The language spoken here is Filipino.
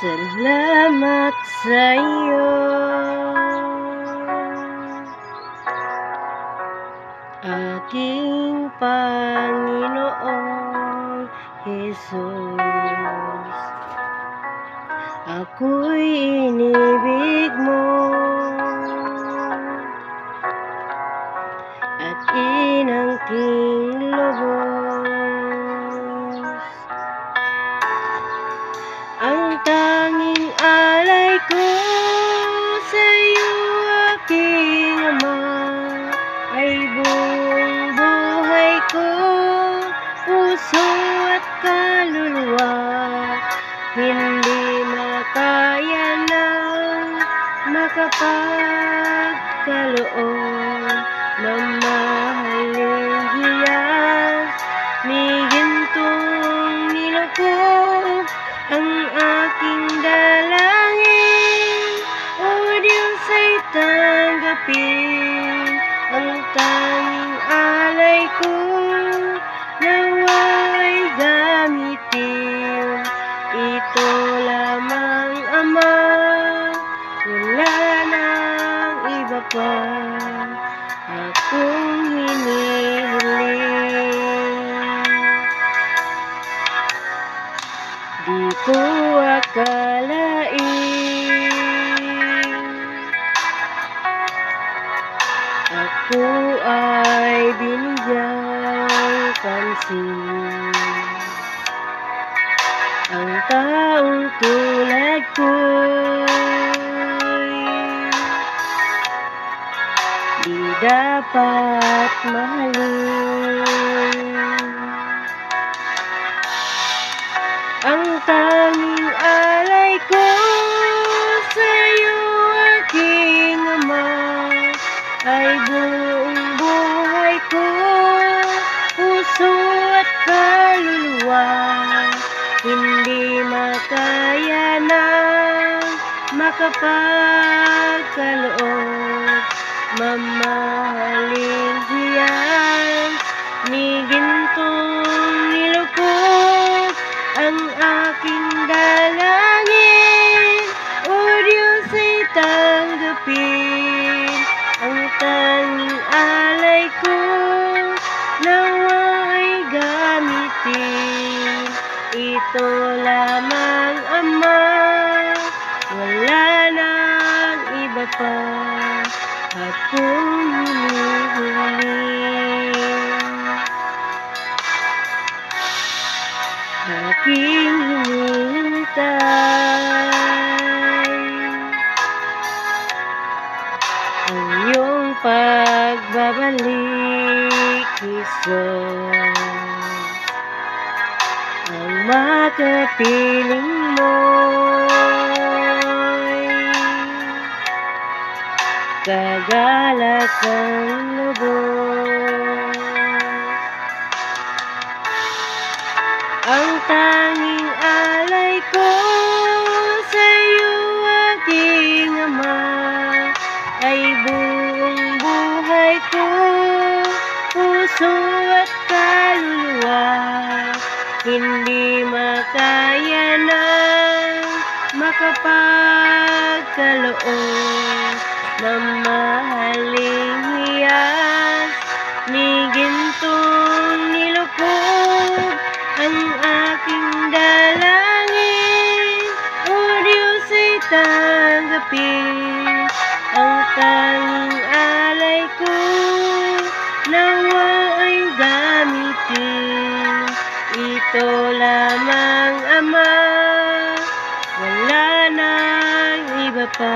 Salamat sa iyo, aking Panginoong Jesus. Ako'y inibig mo at inangking lubos. Ang tanging alay ko sa iyo, aking Ama, ay buong buhay ko, puso at kaluluwa. Hindi makaya ng makapagkaloob, mamahaling hiyas ni gintong nilukog ang aking dalangin. O Diyos, ay tanggapin ang tanging alay ko, nawa'y gamitin ito lamang, Ama, wala nang iba pa akong hinihiling. Di ko akalain ako ay binigyang pansin. Ang taong tulad ko'y di dapat mahalin. Ang tanging alay ko sa iyo, aking Ama, ay buong buhay ko, puso at kaluluwa. Hindi makaya ng makapagkaloob, mamahaling hiyas ni gintong nilukog ang aking dalangin. O Diyos, ay tanggapin ang tanging alay ko, nawa'y gamitin ito lamang, Ama, wala nang iba pa akong hinihiling. Aking hinihintay ang iyong pagbabalik, Jesus. Ang makapiling mo'y kagalak ang lubos. Ang tanging alay ko sa iyo, aking Ama, ay buong buhay ko, puso at kaluluwa. Hindi makaya ng makapagkaloob, mamahaling hiyas ni gintong nilukog ang aking dalangin. O Diyos, ay tanggapin ang tanging alay ko, nawa'y gamitin ito lamang, Ama, wala nang iba pa